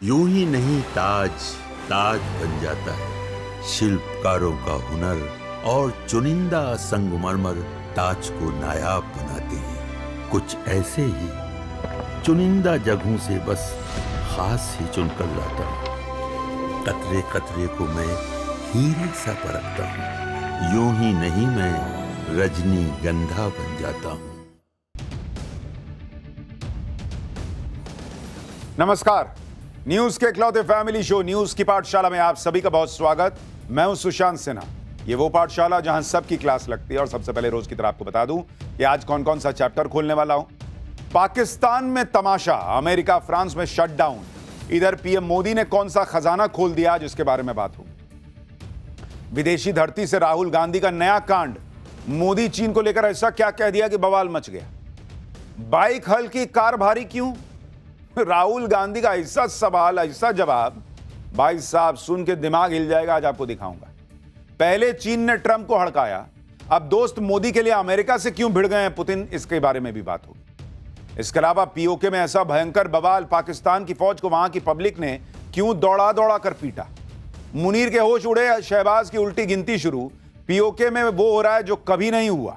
यूं ही नहीं ताज ताज बन जाता है। शिल्पकारों का हुनर और चुनिंदा संगमरमर ताज को नायाब बनाते हैं। कुछ ऐसे ही चुनिंदा जगहों से बस खास ही चुनकर लाता हूँ। कतरे कतरे को मैं हीरे सा परखता हूँ। यूं ही नहीं मैं रजनीगंधा बन जाता हूँ। नमस्कार, न्यूज के इकलौते फैमिली शो न्यूज की पाठशाला में आप सभी का बहुत स्वागत। मैं हूं सुशांत सिन्हा। ये वो पाठशाला जहां सबकी क्लास लगती है। और सबसे पहले रोज की तरह आपको बता दूं कि आज कौन कौन सा चैप्टर खोलने वाला हूं। पाकिस्तान में तमाशा, अमेरिका फ्रांस में शटडाउन, इधर पीएम मोदी ने कौन सा खजाना खोल दिया जिसके बारे में बात होगी। विदेशी धरती से राहुल गांधी का नया कांड, मोदी चीन को लेकर ऐसा क्या कह दिया कि बवाल मच गया। बाइक हल्की कार भारी क्यों, राहुल गांधी का ऐसा सवाल ऐसा जवाब, भाई साहब सुन के दिमाग हिल जाएगा। आज आपको दिखाऊंगा। पहले चीन ने ट्रंप को हड़काया, अब दोस्त मोदी के लिए अमेरिका से क्यों भिड़ गए हैं पुतिन, इसके बारे में भी बात होगी। इसके अलावा पीओके में ऐसा भयंकर बवाल, पाकिस्तान की फौज को वहां की पब्लिक ने क्यों दौड़ा दौड़ा कर पीटा। मुनीर के होश उड़े, शहबाज की उल्टी गिनती शुरू। पीओके में वो हो रहा है जो कभी नहीं हुआ।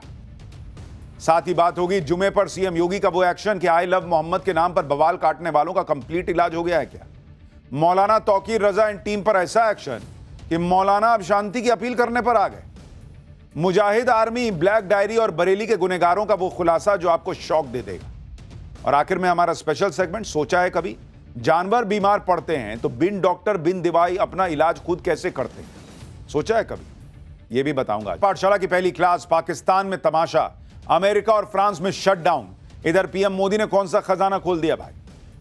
साथ ही बात होगी जुमे पर सीएम योगी का वो एक्शन कि आई लव मोहम्मद के नाम पर बवाल काटने वालों का कंप्लीट इलाज हो गया है क्या। मौलाना तौकीर रजा एंड टीम पर ऐसा एक्शन कि मौलाना अब शांति की अपील करने पर आ गए। मुजाहिद आर्मी, ब्लैक डायरी और बरेली के गुनहगारों का वो खुलासा जो आपको शॉक दे देगा। और आखिर में हमारा स्पेशल सेगमेंट, सोचा है कभी जानवर बीमार पड़ते हैं तो बिन डॉक्टर बिन दवाई अपना इलाज खुद कैसे करते हैं, सोचा है कभी, ये भी बताऊंगा। पाठशाला की पहली क्लास, पाकिस्तान में तमाशा, अमेरिका और फ्रांस में शटडाउन, इधर पीएम मोदी ने कौन सा खजाना खोल दिया भाई।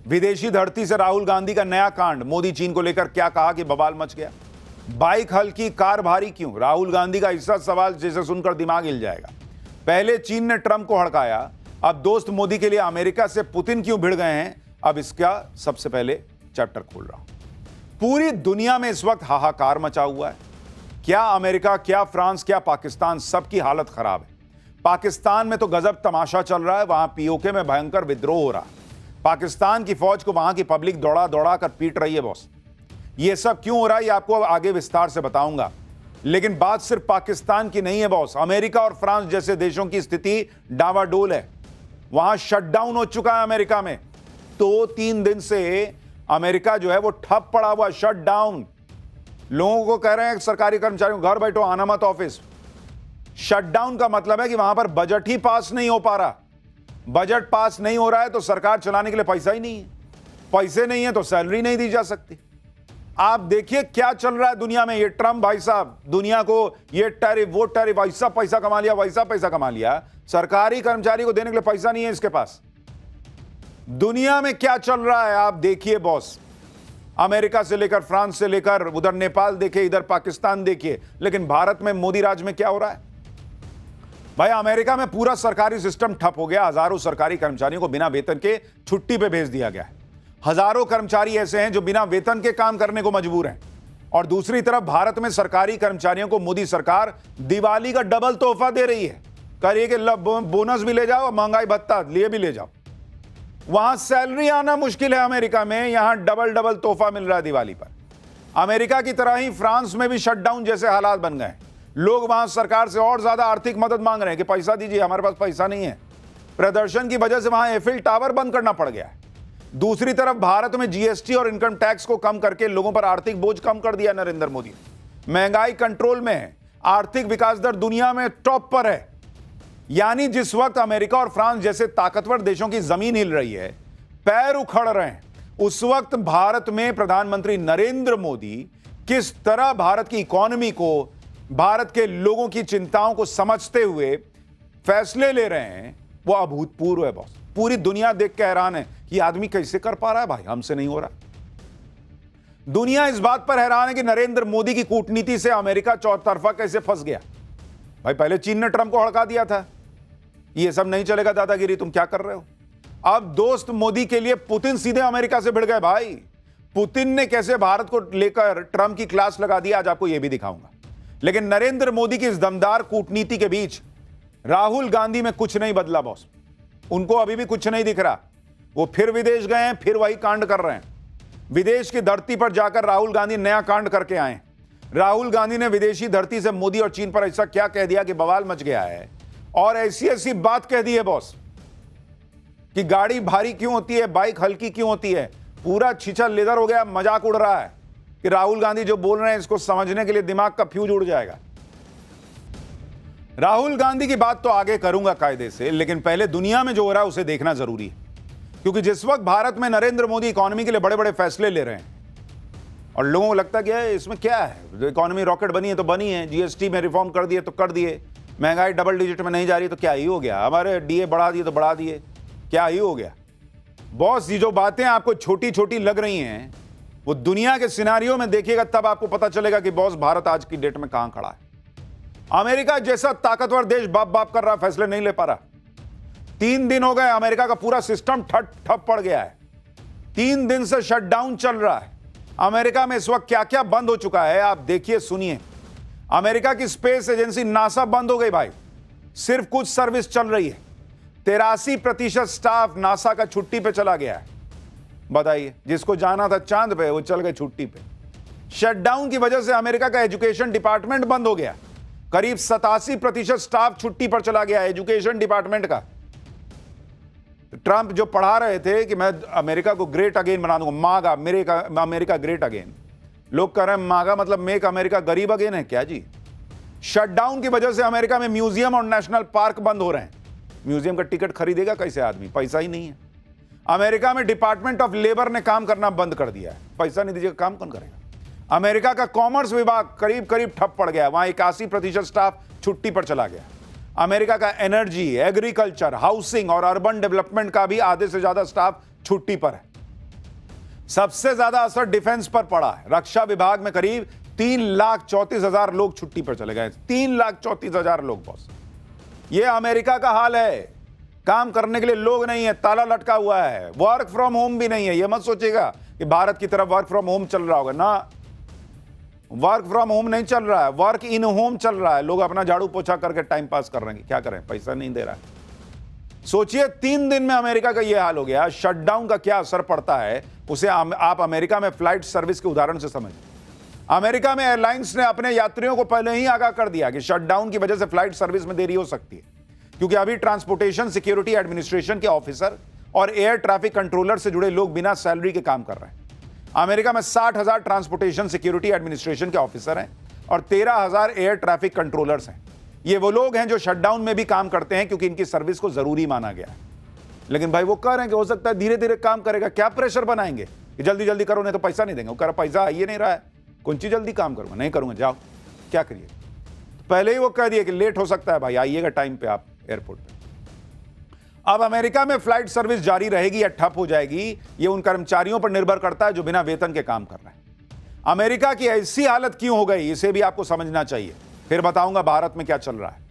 विदेशी धरती से राहुल गांधी का नया कांड, मोदी चीन को लेकर क्या कहा कि बवाल मच गया। बाइक हल्की कार भारी क्यों, राहुल गांधी का ऐसा सवाल जिसे सुनकर दिमाग हिल जाएगा। पहले चीन ने ट्रंप को हड़काया, अब दोस्त मोदी के लिए अमेरिका से पुतिन क्यों भिड़ गए हैं। अब इसका सबसे पहले चैप्टर खोल रहा हूं। पूरी दुनिया में इस वक्त हाहाकार मचा हुआ है। क्या अमेरिका, क्या फ्रांस, क्या पाकिस्तान, सबकी हालत खराब है। पाकिस्तान में तो गजब तमाशा चल रहा है। वहां पीओके में भयंकर विद्रोह हो रहा है। पाकिस्तान की फौज को वहां की पब्लिक दौड़ा दौड़ा कर पीट रही है बॉस। ये सब क्यों हो रहा है ये आपको आगे विस्तार से बताऊंगा। लेकिन बात सिर्फ पाकिस्तान की नहीं है बॉस। अमेरिका और फ्रांस जैसे देशों की स्थिति डावाडोल है। वहां शटडाउन हो चुका है अमेरिका में। 2-3 दिन से अमेरिका जो है वो ठप पड़ा हुआ, शटडाउन। लोगों को कह रहे हैं सरकारी कर्मचारियों घर बैठो, आना मत ऑफिस। शटडाउन का मतलब है कि वहां पर बजट ही पास नहीं हो पा रहा। बजट पास नहीं हो रहा है तो सरकार चलाने के लिए पैसा ही नहीं है। पैसे नहीं है तो सैलरी नहीं दी जा सकती। आप देखिए क्या चल रहा है दुनिया में। ये ट्रंप भाई साहब दुनिया को ये टैरिफ वो टैरिफ, ऐसा पैसा कमा लिया, वैसा पैसा कमा लिया। सरकारी कर्मचारी को देने के लिए पैसा नहीं है इसके पास। दुनिया में क्या चल रहा है आप देखिए बॉस। अमेरिका से लेकर फ्रांस से लेकर उधर नेपाल देखिए, इधर पाकिस्तान देखिए। लेकिन भारत में मोदी राज में क्या हो रहा है भाई। अमेरिका में पूरा सरकारी सिस्टम ठप हो गया। हजारों सरकारी कर्मचारियों को बिना वेतन के छुट्टी पे भेज दिया गया है। हजारों कर्मचारी ऐसे हैं जो बिना वेतन के काम करने को मजबूर हैं। और दूसरी तरफ भारत में सरकारी कर्मचारियों को मोदी सरकार दिवाली का डबल तोहफा दे रही है। कह रही है कि बोनस भी ले जाओ, महंगाई भत्ता लिए भी ले जाओ। वहां सैलरी आना मुश्किल है अमेरिका में, यहां डबल डबल तोहफा मिल रहा है दिवाली पर। अमेरिका की तरह ही फ्रांस में भी शटडाउन जैसे हालात बन गए। लोग वहां सरकार से और ज्यादा आर्थिक मदद मांग रहे हैं कि पैसा दीजिए, हमारे पास पैसा नहीं है। प्रदर्शन की वजह से वहां एफिल टावर बंद करना पड़ गया है। दूसरी तरफ भारत में जीएसटी और इनकम टैक्स को कम करके लोगों पर आर्थिक बोझ कम कर दिया नरेंद्र मोदी। महंगाई कंट्रोल में है, आर्थिक विकास दर दुनिया में टॉप पर है। यानी जिस वक्त अमेरिका और फ्रांस जैसे ताकतवर देशों की जमीन हिल रही है, पैर उखड़ रहे हैं, उस वक्त भारत में प्रधानमंत्री नरेंद्र मोदी किस तरह भारत की इकोनॉमी को, भारत के लोगों की चिंताओं को समझते हुए फैसले ले रहे हैं, वो अभूतपूर्व है बॉस। पूरी दुनिया देख के हैरान है कि आदमी कैसे कर पा रहा है भाई, हमसे नहीं हो रहा। दुनिया इस बात पर हैरान है कि नरेंद्र मोदी की कूटनीति से अमेरिका चौतरफा कैसे फंस गया। भाई पहले चीन ने ट्रंप को हड़का दिया था, ये सब नहीं चलेगा दादागिरी, तुम क्या कर रहे हो। अब दोस्त मोदी के लिए पुतिन सीधे अमेरिका से भिड़ गए भाई। पुतिन ने कैसे भारत को लेकर ट्रंप की क्लास लगा दी, आज आपको यह भी दिखाऊंगा। लेकिन नरेंद्र मोदी की इस दमदार कूटनीति के बीच राहुल गांधी में कुछ नहीं बदला बॉस। उनको अभी भी कुछ नहीं दिख रहा। वो फिर विदेश गए हैं, फिर वही कांड कर रहे हैं। विदेश की धरती पर जाकर राहुल गांधी नया कांड करके आए। राहुल गांधी ने विदेशी धरती से मोदी और चीन पर ऐसा क्या कह दिया कि बवाल मच गया है, और ऐसी ऐसी बात कह दी है बॉस कि गाड़ी भारी क्यों होती है, बाइक हल्की क्यों होती है, पूरा छीछा लेदर हो गया। मजाक उड़ रहा है कि राहुल गांधी जो बोल रहे हैं इसको समझने के लिए दिमाग का फ्यूज उड़ जाएगा। राहुल गांधी की बात तो आगे करूंगा कायदे से, लेकिन पहले दुनिया में जो हो रहा है उसे देखना जरूरी है, क्योंकि जिस वक्त भारत में नरेंद्र मोदी इकोनॉमी के लिए बड़े बड़े फैसले ले रहे हैं और लोगों को लगता है कि इसमें क्या है, जो इकोनॉमी रॉकेट बनी है तो बनी है, जीएसटी में रिफॉर्म कर दिए तो कर दिए, महंगाई डबल डिजिट में नहीं जा रही तो क्या ही हो गया, हमारे डीए बढ़ा दिए तो बढ़ा दिए, क्या ही हो गया। बॉस, ये जो बातें आपको छोटी छोटी लग रही हैं वो दुनिया के सिनारियों में देखिएगा तब आपको पता चलेगा कि बॉस भारत आज की डेट में कहां खड़ा है। अमेरिका जैसा ताकतवर देश बाप बाप कर रहा, फैसले नहीं ले पा रहा। 3 दिन हो गए अमेरिका का पूरा सिस्टम ठप पड़ गया है, 3 दिन से शटडाउन चल रहा है। अमेरिका में इस वक्त क्या क्या बंद हो चुका है आप देखिए, सुनिए। अमेरिका की स्पेस एजेंसी नासा बंद हो गई भाई, सिर्फ कुछ सर्विस चल रही है। 83% स्टाफ नासा का छुट्टी पे चला गया है। बताइए, जिसको जाना था चांद पे वो चल गए छुट्टी पे। शटडाउन की वजह से अमेरिका का एजुकेशन डिपार्टमेंट बंद हो गया, करीब 87% स्टाफ छुट्टी पर चला गया एजुकेशन डिपार्टमेंट का। ट्रंप जो पढ़ा रहे थे कि मैं अमेरिका को ग्रेट अगेन बना दूंगा, मागा अमेरिका ग्रेट अगेन, लोग कह रहे हैं मागा मतलब मेक अमेरिका गरीब अगेन है क्या जी। शटडाउन की वजह से अमेरिका में म्यूजियम और नेशनल पार्क बंद हो रहे हैं। म्यूजियम का टिकट खरीदेगा कैसे आदमी, पैसा ही नहीं है। अमेरिका में डिपार्टमेंट ऑफ लेबर ने काम करना बंद कर दिया है, पैसा नहीं दीजिएगा काम कौन करेगा। अमेरिका का कॉमर्स विभाग करीब करीब ठप पड़ गया, वहां 81% स्टाफ छुट्टी पर चला गया। अमेरिका का एनर्जी, एग्रीकल्चर, हाउसिंग और अर्बन डेवलपमेंट का भी आधे से ज्यादा स्टाफ छुट्टी पर है। सबसे ज्यादा असर डिफेंस पर पड़ा है। रक्षा विभाग में करीब 3,34,000 लोग छुट्टी पर चले गए, 3,34,000 लोग। बॉस, यह अमेरिका का हाल है। काम करने के लिए लोग नहीं है, ताला लटका हुआ है, वर्क फ्रॉम होम भी नहीं है। यह मत सोचिएगा कि भारत की तरफ वर्क फ्रॉम होम चल रहा होगा ना, वर्क फ्रॉम होम नहीं चल रहा है, वर्क इन होम चल रहा है। लोग अपना झाड़ू पोछा करके टाइम पास कर रहे हैं, क्या करें, पैसा नहीं दे रहा है। सोचिए 3 दिन में अमेरिका का यह हाल हो गया। शटडाउन का क्या असर पड़ता है उसे आप अमेरिका में फ्लाइट सर्विस के उदाहरण से समझ। अमेरिका में एयरलाइंस ने अपने यात्रियों को पहले ही आगाह कर दिया कि शटडाउन की वजह से फ्लाइट सर्विस में देरी हो सकती है, क्योंकि अभी ट्रांसपोर्टेशन सिक्योरिटी एडमिनिस्ट्रेशन के ऑफिसर और एयर ट्रैफिक कंट्रोलर से जुड़े लोग बिना सैलरी के काम कर रहे हैं। अमेरिका में 60,000 ट्रांसपोर्टेशन सिक्योरिटी एडमिनिस्ट्रेशन के ऑफिसर हैं और 13,000 एयर ट्रैफिक कंट्रोलर्स हैं। ये वो लोग हैं जो शटडाउन में भी काम करते हैं क्योंकि इनकी सर्विस को जरूरी माना गया है। लेकिन भाई वो कह रहे हैं कि हो सकता है धीरे धीरे काम करेगा, क्या प्रेशर बनाएंगे कि जल्दी जल्दी करो नहीं तो पैसा नहीं देंगे। वो कह रहा पैसा आ ही नहीं रहा है, कौन सी जल्दी काम करूंगा, नहीं करूंगा, जाओ क्या करिए। पहले ही वो कह दिए कि लेट हो सकता है भाई, आइएगा टाइम पे आप एयरपोर्ट पे। अब अमेरिका में फ्लाइट सर्विस जारी रहेगी या ठप हो जाएगी, ये उन कर्मचारियों पर निर्भर करता है जो बिना वेतन के काम कर रहे हैं। अमेरिका की ऐसी हालत क्यों हो गई, इसे भी आपको समझना चाहिए, फिर बताऊंगा भारत में क्या चल रहा है।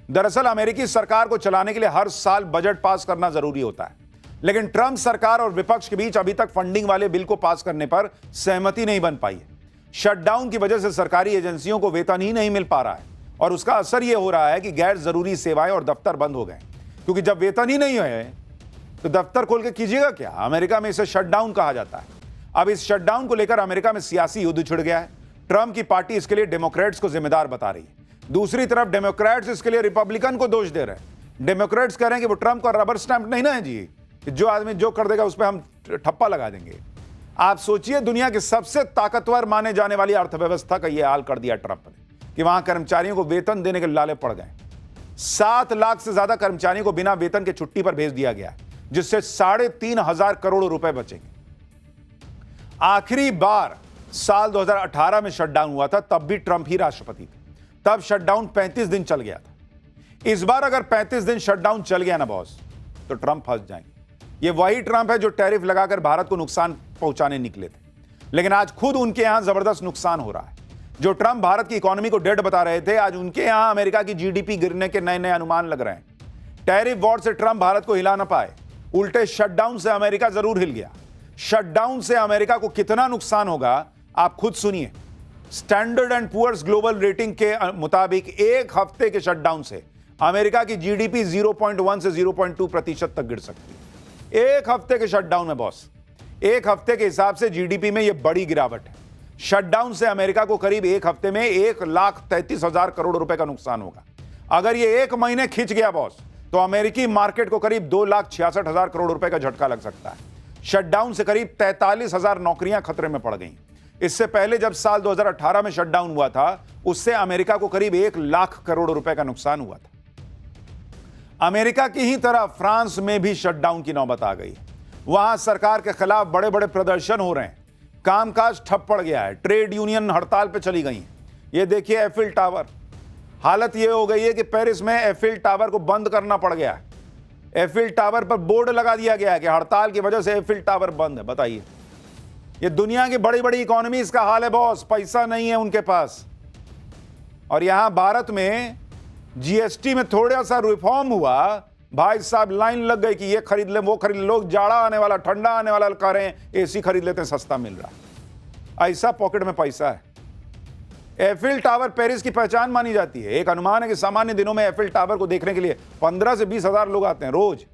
दरअसल अमेरिकी सरकार को चलाने के लिए हर साल बजट पास करना जरूरी होता है, लेकिन ट्रंप सरकार और विपक्ष के बीच अभी तक फंडिंग वाले बिल को पास करने पर सहमति नहीं बन पाई है। शटडाउन की वजह से सरकारी एजेंसियों को वेतन ही नहीं मिल पा रहा है और उसका असर यह हो रहा है कि गैर जरूरी सेवाएं और दफ्तर बंद हो गए, क्योंकि जब वेतन ही नहीं है तो दफ्तर खोल के कीजिएगा क्या। अमेरिका में इसे शटडाउन कहा जाता है। अब इस शटडाउन को लेकर अमेरिका में सियासी युद्ध छिड़ गया है। ट्रंप की पार्टी इसके लिए डेमोक्रेट्स को जिम्मेदार बता रही है, दूसरी तरफ डेमोक्रेट्स इसके लिए रिपब्लिकन को दोष दे रहे हैं। डेमोक्रेट्स कह रहे हैं कि वो ट्रंप का रबर स्टैंप नहीं ना है जी, जो आदमी जो कर देगा उस पर हम ठप्पा लगा देंगे। आप सोचिए, दुनिया की सबसे ताकतवर माने जाने वाली अर्थव्यवस्था का यह हाल कर दिया ट्रंप ने कि वहां कर्मचारियों को वेतन देने के लाले पड़ गए। 7 लाख से ज्यादा कर्मचारियों को बिना वेतन के छुट्टी पर भेज दिया गया, जिससे 3,500 करोड़ रुपए बचेंगे। आखिरी बार साल 2018 में शटडाउन हुआ था, तब भी ट्रंप ही राष्ट्रपति थे, तब शटडाउन 35 दिन चल गया था। इस बार अगर 35 दिन शटडाउन चल गया ना बॉस, तो ट्रंप फंस जाएंगे। ये वही ट्रंप है जो टैरिफ लगाकर भारत को नुकसान पहुंचाने निकले थे, लेकिन आज खुद उनके यहां जबरदस्त नुकसान हो रहा है। जो ट्रंप भारत की इकोनॉमी को डेड बता रहे थे, आज उनके यहां अमेरिका की जीडीपी गिरने के नए नए अनुमान लग रहे हैं। टैरिफ वॉर से ट्रंप भारत को हिला ना पाए, उल्टे शटडाउन से अमेरिका जरूर हिल गया। शटडाउन से अमेरिका को कितना नुकसान होगा आप खुद सुनिए। Standard and Poor's global rating के मुताबिक 1 हफ्ते के शटडाउन से अमेरिका की जीडीपी 0.1 से 0.2% तक गिर सकती है। 1 हफ्ते के शटडाउन में बॉस, एक हफ्ते के हिसाब से जीडीपी में यह बड़ी गिरावट है। शटडाउन से अमेरिका को करीब एक हफ्ते में 1,33,000 करोड़ रुपए का नुकसान होगा। अगर यह एक महीने खिंच गया बॉस, तो अमेरिकी मार्केट को करीब 2,66,000 करोड़ रुपए का झटका लग सकता है। शटडाउन से करीब 43,000 नौकरियां खतरे में पड़ गई। इससे पहले जब साल 2018 में शटडाउन हुआ था, उससे अमेरिका को करीब 1,00,000 करोड़ रुपए का नुकसान हुआ था। अमेरिका की ही तरह फ्रांस में भी शटडाउन की नौबत आ गई। वहां सरकार के खिलाफ बड़े बड़े प्रदर्शन हो रहे हैं, कामकाज ठप पड़ गया है, ट्रेड यूनियन हड़ताल पे चली गई। ये देखिए एफिल टावर, हालत ये हो गई है कि पेरिस में एफिल टावर को बंद करना पड़ गया है। एफिल टावर पर बोर्ड लगा दिया गया है कि हड़ताल की वजह से एफिल टावर बंद है। बताइए, ये दुनिया की बड़ी बड़ी इकोनॉमीज का हाल है बॉस, पैसा नहीं है उनके पास। और यहां भारत में जीएसटी में थोड़ा सा रिफॉर्म हुआ, भाई साहब लाइन लग गई कि ये खरीद ले वो खरीद ले। लोग जाड़ा आने वाला, ठंडा आने वाला कह रहे हैं, एसी खरीद लेते हैं, सस्ता मिल रहा। ऐसा पॉकेट में पैसा है। एफिल टावर पेरिस की पहचान मानी जाती है। एक अनुमान है कि सामान्य दिनों में एफिल टावर को देखने के लिए 15 से 20 हजार लोग आते हैं रोज।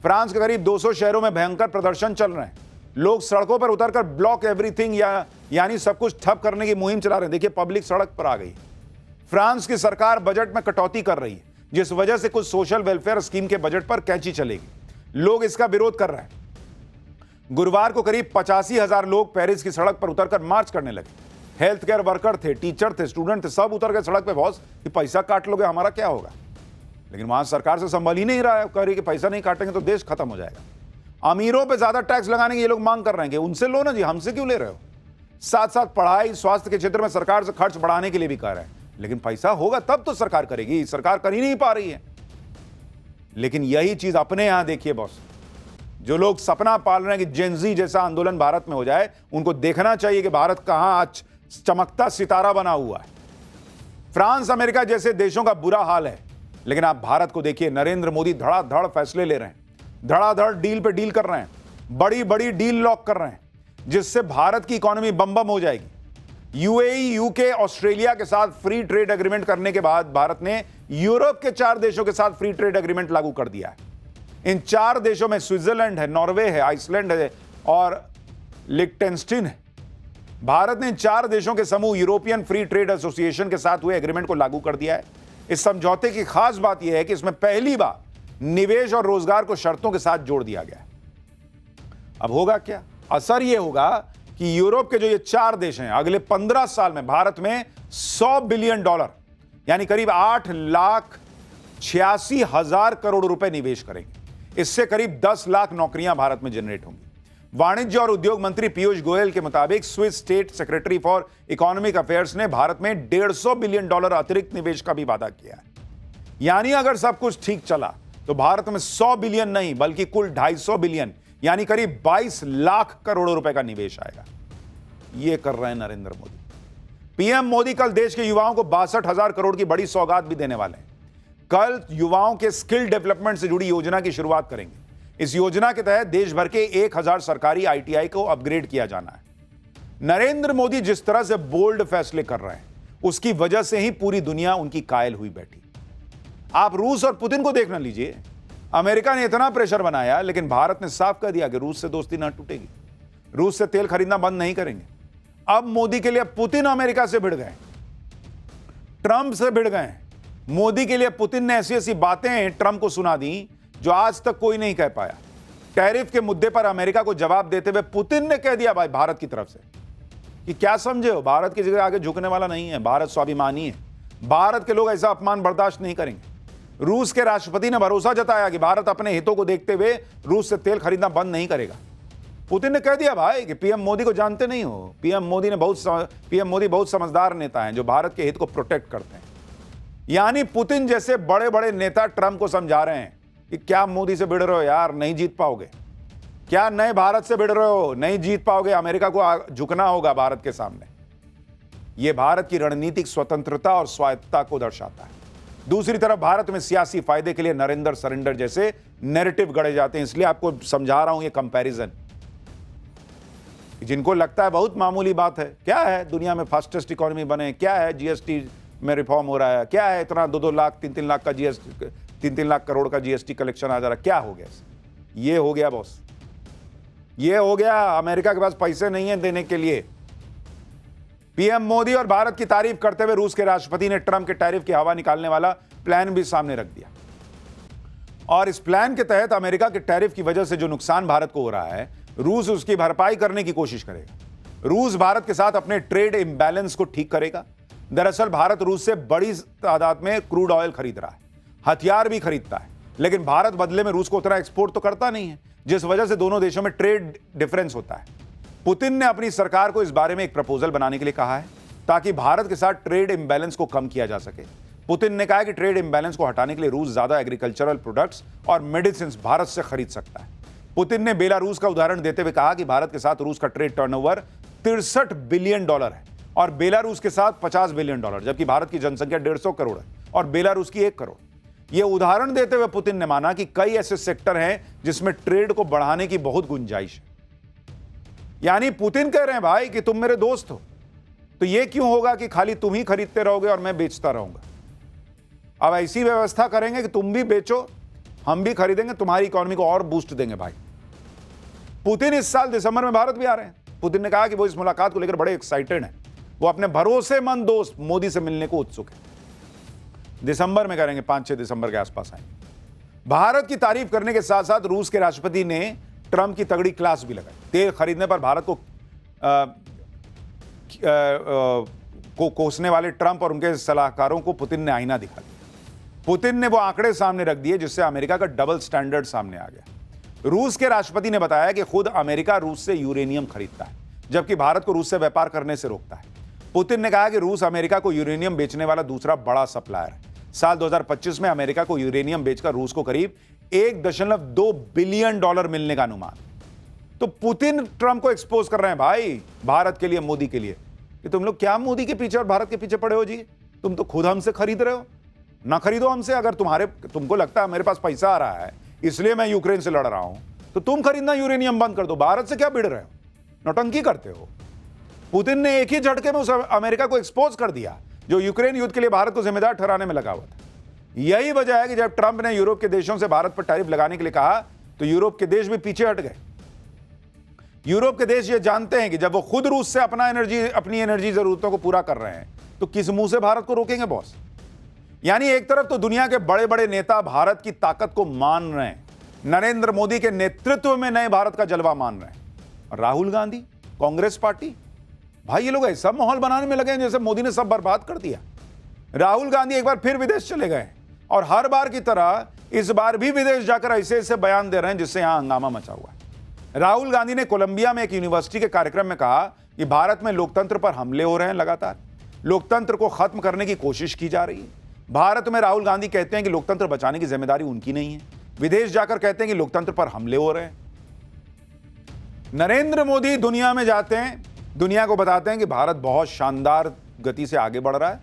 फ्रांस के करीब 200 शहरों में भयंकर प्रदर्शन चल रहे हैं। लोग सड़कों पर उतरकर ब्लॉक एवरीथिंग यानी सब कुछ ठप करने की मुहिम चला रहे हैं। देखिए, पब्लिक सड़क पर आ गई। फ्रांस की सरकार बजट में कटौती कर रही है, जिस वजह से कुछ सोशल वेलफेयर स्कीम के बजट पर कैंची चलेगी। लोग इसका विरोध कर रहे हैं। गुरुवार को करीब 85,000 लोग पेरिस की सड़क पर उतरकर मार्च करने लगे। हेल्थ केयर वर्कर थे, टीचर थे, स्टूडेंट थे, सब उतर गए सड़क पे। बॉस, कि पैसा काट लोगे, हमारा क्या होगा? लेकिन वहां सरकार से संभल ही नहीं रहा है। कह रही कि पैसा नहीं काटेंगे तो देश खत्म हो जाएगा। अमीरों पे ज्यादा टैक्स लगाने की ये लोग मांग कर रहे हैं कि उनसे लो ना जी, हमसे क्यों ले रहे हो? साथ साथ पढ़ाई, स्वास्थ्य के क्षेत्र में सरकार से खर्च बढ़ाने के लिए भी कह रहे हैं। लेकिन पैसा होगा तब तो सरकार करेगी, सरकार कर ही नहीं पा रही है। लेकिन यही चीज अपने यहां देखिए बॉस, जो लोग सपना पाल रहे हैं कि जेनजी जैसा आंदोलन भारत में हो जाए, उनको देखना चाहिए कि भारत कहां आज चमकता सितारा बना हुआ है। फ्रांस, अमेरिका जैसे देशों का बुरा हाल है, लेकिन आप भारत को देखिए। नरेंद्र मोदी धड़ाधड़ फैसले ले रहे हैं, धड़ाधड़ डील पे डील कर रहे हैं, बड़ी बड़ी डील लॉक कर रहे हैं, जिससे भारत की इकोनॉमी बम बम हो जाएगी। यूएई, यूके, ऑस्ट्रेलिया के साथ फ्री ट्रेड एग्रीमेंट करने के बाद भारत ने यूरोप के 4 देशों के साथ फ्री ट्रेड एग्रीमेंट लागू कर दिया है। इन 4 देशों में स्विट्जरलैंड है, नॉर्वे है, आइसलैंड है और लिechtenstein है। भारत ने इन 4 देशों के समूह यूरोपियन फ्री ट्रेड एसोसिएशन के साथ हुए एग्रीमेंट को लागू कर दिया है। इस समझौते की खास बात यह है कि इसमें पहली बार निवेश और रोजगार को शर्तों के साथ जोड़ दिया गया है। अब होगा क्या? असर यह होगा कि यूरोप के जो ये 4 देश हैं, अगले 15 साल में भारत में $100 बिलियन यानी करीब 8,86,000 करोड़ रुपए निवेश करेंगे। इससे करीब 10 लाख नौकरियां भारत में जनरेट होंगी। वाणिज्य और उद्योग मंत्री पीयूष गोयल के मुताबिक Swiss state secretary for economic affairs ने भारत में $150 बिलियन अतिरिक्त निवेश का भी वादा किया है। यानी अगर सब कुछ ठीक चला तो भारत में 100 बिलियन नहीं बल्कि कुल 250 बिलियन यानी करीब 22 लाख करोड़ रुपए का निवेश आएगा। यह कर रहे हैं नरेंद्र मोदी। पीएम मोदी कल देश के युवाओं को 62,000 करोड़ की बड़ी सौगात भी देने वाले हैं। कल युवाओं के स्किल डेवलपमेंट से जुड़ी योजना की शुरुआत करेंगे। इस योजना के तहत देश भर के 1,000 सरकारी आईटीआई को अपग्रेड किया जाना है। नरेंद्र मोदी जिस तरह से बोल्ड फैसले कर रहे हैं, उसकी वजह से ही पूरी दुनिया उनकी कायल हुई बैठी। आप रूस और पुतिन को देखना लीजिए। अमेरिका ने इतना प्रेशर बनाया, लेकिन भारत ने साफ कर दिया कि रूस से दोस्ती ना टूटेगी, रूस से तेल खरीदना बंद नहीं करेंगे। अब मोदी के लिए पुतिन अमेरिका से भिड़ गए, ट्रंप से भिड़ गए। मोदी के लिए पुतिन ने ऐसी ऐसी बातें ट्रंप को सुना दी जो आज तक कोई नहीं कह पाया। टैरिफ के मुद्दे पर अमेरिका को जवाब देते हुए पुतिन ने कह दिया भाई भारत की तरफ से कि क्या समझे हो, भारत की जगह आगे झुकने वाला नहीं है, भारत स्वाभिमानी है, भारत के लोग ऐसा अपमान बर्दाश्त नहीं करेंगे। रूस के राष्ट्रपति ने भरोसा जताया कि भारत अपने हितों को देखते हुए रूस से तेल खरीदना बंद नहीं करेगा। पुतिन ने कह दिया भाई कि पीएम मोदी को जानते नहीं हो, पीएम मोदी बहुत समझदार नेता हैं जो भारत के हित को प्रोटेक्ट करते हैं। यानी पुतिन जैसे बड़े बड़े नेता ट्रंप को समझा रहे हैं कि क्या मोदी से भिड़ रहे हो यार, नहीं जीत पाओगे। क्या नए भारत से भिड़ रहे हो, नहीं जीत पाओगे, अमेरिका को झुकना होगा भारत के सामने। यह भारत की रणनीतिक स्वतंत्रता और स्वायत्तता को दर्शाता है। दूसरी तरफ भारत में सियासी फायदे के लिए नरेंद्र सरेंडर जैसे नैरेटिव गढ़े जाते हैं। इसलिए आपको समझा रहा हूं ये कंपैरिजन। जिनको लगता है बहुत मामूली बात है, क्या है दुनिया में फास्टेस्ट इकोनॉमी बने, क्या है जीएसटी में रिफॉर्म हो रहा है, क्या है इतना 2-2 लाख 3-3 लाख का जीएसटी 3-3 लाख करोड़ का जीएसटी कलेक्शन आ जा रहा है, क्या हो गया? ये हो गया बॉस। ये हो गया, अमेरिका के पास पैसे नहीं है देने के लिए। पीएम मोदी और भारत की तारीफ करते हुए रूस के राष्ट्रपति ने ट्रंप के टैरिफ की हवा निकालने वाला प्लान भी सामने रख दिया। और इस प्लान के तहत अमेरिका के टैरिफ की वजह से जो नुकसान भारत को हो रहा है, रूस उसकी भरपाई करने की कोशिश करेगा। रूस भारत के साथ अपने ट्रेड इंबैलेंस को ठीक करेगा। दरअसल भारत रूस से बड़ी तादाद में क्रूड ऑयल खरीद रहा है, हथियार भी खरीदता है, लेकिन भारत बदले में रूस को उतना एक्सपोर्ट तो करता नहीं है, जिस वजह से दोनों देशों में ट्रेड डिफरेंस होता है। पुतिन ने अपनी सरकार को इस बारे में एक प्रपोजल बनाने के लिए कहा है ताकि भारत के साथ ट्रेड इंबैलेंस को कम किया जा सके। पुतिन ने कहा कि ट्रेड इंबैलेंस को हटाने के लिए रूस ज्यादा एग्रीकल्चरल प्रोडक्ट्स और मेडिसिन भारत से खरीद सकता है। पुतिन ने बेलारूस का उदाहरण देते हुए कहा कि भारत के साथ रूस का ट्रेड टर्नओवर $63 बिलियन है और बेलारूस के साथ $50 बिलियन, जबकि भारत की जनसंख्या 150 करोड़ है और बेलारूस की 1 करोड़। यह उदाहरण देते हुए पुतिन ने माना कि कई ऐसे सेक्टर हैं जिसमें ट्रेड को बढ़ाने की बहुत गुंजाइश है। यानी पुतिन कह रहे हैं भाई कि तुम मेरे दोस्त हो, तो यह क्यों होगा कि खाली तुम ही खरीदते रहोगे और मैं बेचता रहूंगा। अब ऐसी व्यवस्था करेंगे कि तुम भी बेचो, हम भी खरीदेंगे, तुम्हारी इकोनॉमी को और बूस्ट देंगे भाई। पुतिन इस साल दिसंबर में भारत भी आ रहे हैं। पुतिन ने कहा कि वो इस मुलाकात को लेकर बड़े एक्साइटेड हैं। वो अपने भरोसेमंद दोस्त मोदी से मिलने को उत्सुक है। दिसंबर में करेंगे, 5-6 दिसंबर के आसपास आएंगे। भारत की तारीफ करने के साथ साथ रूस के राष्ट्रपति ने ट्रंप की तगड़ी क्लास भी लगाई। तेल खरीदने पर भारत को कोसने वाले ट्रंप और उनके सलाहकारों को पुतिन ने आईना दिखा दिया। पुतिन ने वो आंकड़े सामने रख दिए जिससे अमेरिका का डबल स्टैंडर्ड सामने आ गया। रूस के राष्ट्रपति ने बताया कि खुद अमेरिका रूस से यूरेनियम खरीदता है, जबकि भारत को रूस से व्यापार करने से रोकता है। पुतिन ने कहा कि रूस अमेरिका को यूरेनियम बेचने वाला दूसरा बड़ा सप्लायर है। साल 2025 में अमेरिका को यूरेनियम बेचकर रूस को करीब $1.2 बिलियन मिलने का अनुमान। तो पुतिन ट्रंप को एक्सपोज कर रहे हैं भाई, भारत के लिए, मोदी के लिए, कि तुम लोग क्या मोदी के पीछे और भारत के पीछे पड़े हो जी। तुम तो खुद हमसे खरीद रहे हो, ना खरीदो हमसे। अगर तुमको लगता है मेरे पास पैसा आ रहा है इसलिए मैं यूक्रेन से लड़ रहा हूं, तो तुम खरीदना यूरेनियम बंद कर दो। भारत से क्या भिड़ रहे हो, नौटंकी करते हो। पुतिन ने एक ही झटके में उस अमेरिका को एक्सपोज कर दिया जो यूक्रेन युद्ध के लिए भारत को जिम्मेदार ठहराने में लगा हुआ था। यही वजह है कि जब ट्रंप ने यूरोप के देशों से भारत पर टैरिफ लगाने के लिए कहा तो यूरोप के देश भी पीछे हट गए। यूरोप के देश ये जानते हैं कि जब वो खुद रूस से अपनी एनर्जी जरूरतों को पूरा कर रहे हैं तो किस मुंह से भारत को रोकेंगे बॉस। यानी एक तरफ तो दुनिया के बड़े बड़े नेता भारत की ताकत को मान रहे हैं, नरेंद्र मोदी के नेतृत्व में नए भारत का जलवा मान रहे हैं, और राहुल गांधी, कांग्रेस पार्टी, भाई ये लोग ऐसा माहौल बनाने में लगे हैं जैसे मोदी ने सब बर्बाद कर दिया। राहुल गांधी एक बार फिर विदेश चले गए और हर बार की तरह इस बार भी विदेश जाकर ऐसे ऐसे बयान दे रहे हैं जिससे यहां हंगामा मचा हुआ है। राहुल गांधी ने कोलंबिया में एक यूनिवर्सिटी के कार्यक्रम में कहा कि भारत में लोकतंत्र पर हमले हो रहे हैं, लगातार लोकतंत्र को खत्म करने की कोशिश की जा रही है। भारत में राहुल गांधी कहते हैं कि लोकतंत्र बचाने की जिम्मेदारी उनकी नहीं है, विदेश जाकर कहते हैं कि लोकतंत्र पर हमले हो रहे हैं। नरेंद्र मोदी दुनिया में जाते हैं, दुनिया को बताते हैं कि भारत बहुत शानदार गति से आगे बढ़ रहा है,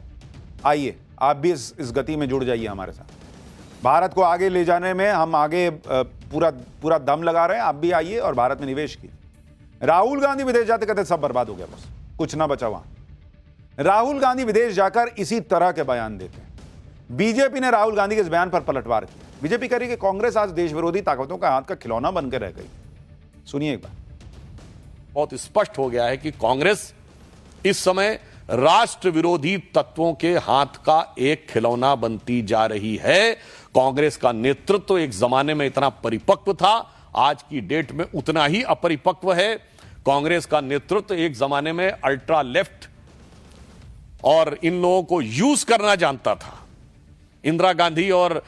आइए आप भी इस गति में जुड़ जाइए हमारे साथ। भारत को आगे ले जाने में हम आगे पूरा दम लगा रहे हैं, आप भी आइए और भारत में निवेश कीजिए। राहुल गांधी विदेश जाते कहते सब बर्बाद हो गया, बस कुछ ना बचा वहां। राहुल गांधी विदेश जाकर इसी तरह के बयान देते हैं। बीजेपी ने राहुल गांधी के इस बयान पर पलटवार किया। बीजेपी कह रही है कि कांग्रेस आज देश विरोधी ताकतों का हाथ का खिलौना बनकर रह गई। सुनिए एक बार। बहुत स्पष्ट हो गया है कि कांग्रेस इस समय राष्ट्र विरोधी तत्वों के हाथ का एक खिलौना बनती जा रही है। कांग्रेस का नेतृत्व एक जमाने में इतना परिपक्व था, आज की डेट में उतना ही अपरिपक्व है। कांग्रेस का नेतृत्व एक जमाने में अल्ट्रा लेफ्ट और इन लोगों को यूज करना जानता था, इंदिरा गांधी और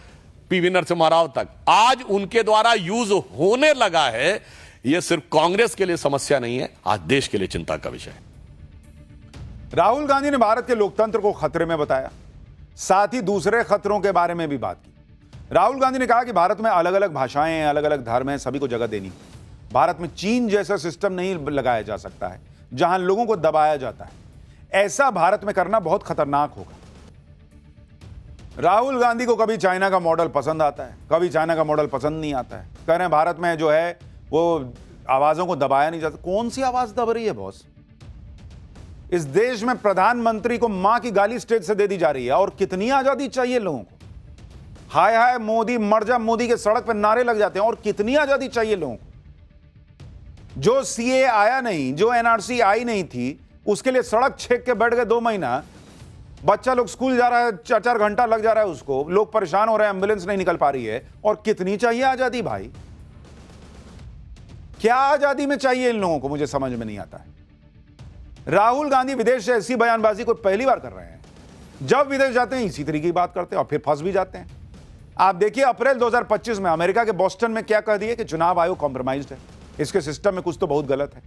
पीवी नरसिम्हा राव तक। आज उनके द्वारा यूज होने लगा है। यह सिर्फ कांग्रेस के लिए समस्या नहीं है, आज देश के लिए चिंता का विषय है। राहुल गांधी ने भारत के लोकतंत्र को खतरे में बताया, साथ ही दूसरे खतरों के बारे में भी बात की। राहुल गांधी ने कहा कि भारत में अलग अलग भाषाएं हैं, अलग अलग धर्म हैं, सभी को जगह देनी। भारत में चीन जैसा सिस्टम नहीं लगाया जा सकता है जहां लोगों को दबाया जाता है। ऐसा भारत में करना बहुत खतरनाक होगा। राहुल गांधी को कभी चाइना का मॉडल पसंद आता है, कभी चाइना का मॉडल पसंद नहीं आता है। कह रहे हैं भारत में जो है वो आवाजों को दबाया नहीं जाता। कौन सी आवाज दब रही है बॉस? इस देश में प्रधानमंत्री को मां की गाली स्टेज से दे दी जा रही है, और कितनी आजादी चाहिए लोगों को? हाय हाय मोदी, मर जा मोदी के सड़क पर नारे लग जाते हैं, और कितनी आजादी चाहिए लोगों को? जो सीए आया नहीं, जो एनआरसी आई नहीं थी, उसके लिए सड़क छेक के बैठ गए 2 महीना। बच्चा लोग स्कूल जा रहा है, 4-4 घंटा लग जा रहा है उसको, लोग परेशान हो रहे हैं, एम्बुलेंस नहीं निकल पा रही है। और कितनी चाहिए आजादी भाई? क्या आजादी में चाहिए इन लोगों को, मुझे समझ में नहीं आता है। राहुल गांधी विदेश से ऐसी बयानबाजी को पहली बार कर रहे हैं। जब विदेश जाते हैं इसी तरीके की बात करते हैं और फिर फंस भी जाते हैं। आप देखिए अप्रैल 2025 में अमेरिका के बोस्टन में क्या कह दिए कि चुनाव आयोग कॉम्प्रोमाइज्ड है, इसके सिस्टम में कुछ तो बहुत गलत है।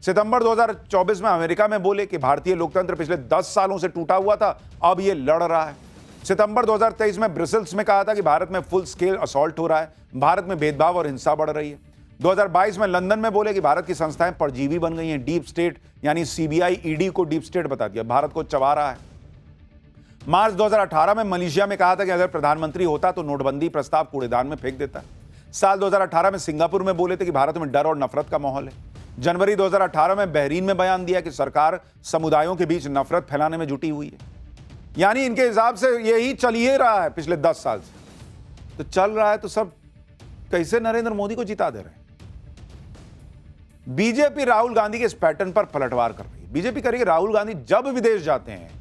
सितंबर 2024 में अमेरिका में बोले कि भारतीय लोकतंत्र पिछले 10 सालों से टूटा हुआ था, अब यह लड़ रहा है। सितंबर 2023 में ब्रसेल्स में कहा था कि भारत में फुल स्केल असॉल्ट हो रहा है, भारत में भेदभाव और हिंसा बढ़ रही है। 2022 में लंदन में बोले कि भारत की संस्थाएं परजीवी बन गई हैं, डीप स्टेट यानी सीबीआई ईडी को डीप स्टेट बता दिया, भारत को चबा रहा है। मार्च 2018 में मलेशिया में कहा था कि अगर प्रधानमंत्री होता तो नोटबंदी प्रस्ताव कूड़ेदान में फेंक देता। साल 2018 में सिंगापुर में बोले थे कि भारत में डर और नफरत का माहौल है। जनवरी 2018 में बहरीन में बयान दिया कि सरकार समुदायों के बीच नफरत फैलाने में जुटी हुई है। यानी इनके हिसाब से यही चल ही रहा है पिछले 10 साल से। तो चल रहा है तो सब कैसे नरेंद्र मोदी को जिता दे रहे हैं। बीजेपी राहुल गांधी के इस पैटर्न पर पलटवार कर रही है। बीजेपी करेगी राहुल गांधी जब विदेश जाते हैं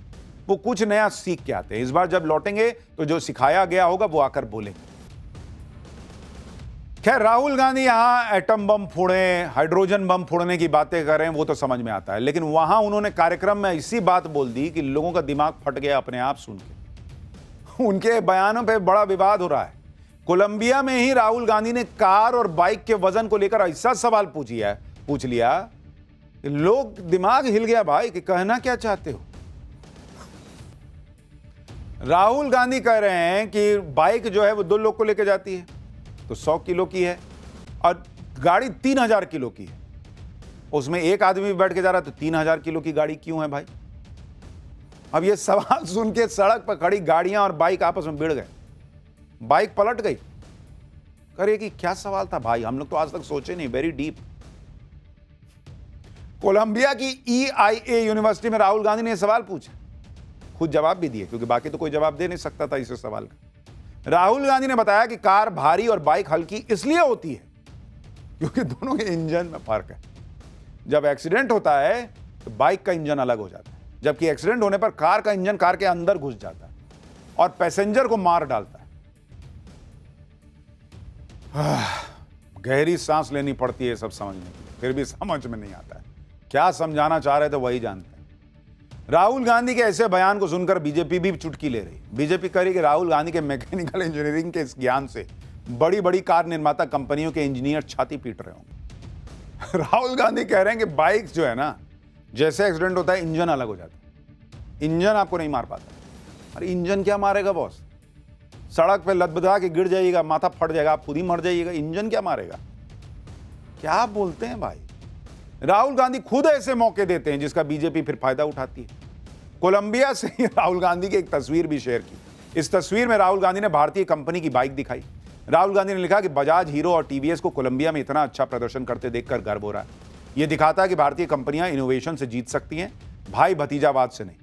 वो कुछ नया सीख के आते हैं। इस बार जब लौटेंगे तो जो सिखाया गया होगा वो आकर बोलेंगे। खैर, राहुल गांधी यहां एटम बम फोड़े, हाइड्रोजन बम फोड़ने की बातें कर रहे हैं वो तो समझ में आता है, लेकिन वहां उन्होंने कार्यक्रम में ऐसी बात बोल दी कि लोगों का दिमाग फट गया अपने आप सुन के। उनके बयानों पे बड़ा विवाद हो रहा है। कोलंबिया में ही राहुल गांधी ने कार और बाइक के वजन को लेकर ऐसा सवाल पूछ लिया कि लोग दिमाग हिल गया भाई कि कहना क्या चाहते हो। राहुल गांधी कह रहे हैं कि बाइक जो है वो 2 लोग को लेकर जाती है तो 100 किलो की है और गाड़ी 3000 किलो की है, उसमें एक आदमी बैठ के जा रहा है तो 3000 किलो की गाड़ी क्यों है भाई? अब ये सवाल सुन के सड़क पर खड़ी गाड़ियां और बाइक आपस में भिड़ गए, बाइक पलट गई। करे कि क्या सवाल था भाई, हम लोग तो आज तक सोचे नहीं। Very deep. कोलंबिया की EIA यूनिवर्सिटी में राहुल गांधी ने यह सवाल पूछा, खुद जवाब भी दिए क्योंकि बाकी तो कोई जवाब दे नहीं सकता था इस सवाल का। राहुल गांधी ने बताया कि कार भारी और बाइक हल्की इसलिए होती है क्योंकि दोनों के इंजन में फर्क है। जब एक्सीडेंट होता है तो बाइक का इंजन अलग हो जाता है, जबकि एक्सीडेंट होने पर कार का इंजन कार के अंदर घुस जाता है और पैसेंजर को मार डालता है। गहरी सांस लेनी पड़ती है सब समझने के लिए, फिर भी समझ में नहीं आता है। क्या समझाना चाह रहे थे वही जानते हैं। राहुल गांधी के ऐसे बयान को सुनकर बीजेपी भी चुटकी ले रही। बीजेपी कह रही कि राहुल गांधी के मैकेनिकल इंजीनियरिंग के इस ज्ञान से बड़ी बड़ी कार निर्माता कंपनियों के इंजीनियर छाती पीट रहे होंगे। राहुल गांधी कह रहे हैं कि बाइक जो है ना, जैसे एक्सीडेंट होता है इंजन अलग हो जाता है, इंजन आपको नहीं मार पाता। अरे इंजन क्या मारेगा बॉस? सड़क पे लदबदा के गिर जाइएगा, माथा फट जाएगा, आप खुद ही मर जाइएगा, इंजन क्या मारेगा? क्या बोलते हैं भाई? राहुल गांधी खुद ऐसे मौके देते हैं जिसका बीजेपी फिर फायदा उठाती है। कोलंबिया से राहुल गांधी की एक तस्वीर भी शेयर की। इस तस्वीर में राहुल गांधी ने भारतीय कंपनी की बाइक दिखाई। राहुल गांधी ने लिखा कि बजाज, हीरो और टीवीएस को कोलंबिया में इतना अच्छा प्रदर्शन करते देखकर गर्व हो रहा है। यह दिखाता है कि भारतीय कंपनियां इनोवेशन से जीत सकती हैं, भाई भतीजावाद से नहीं।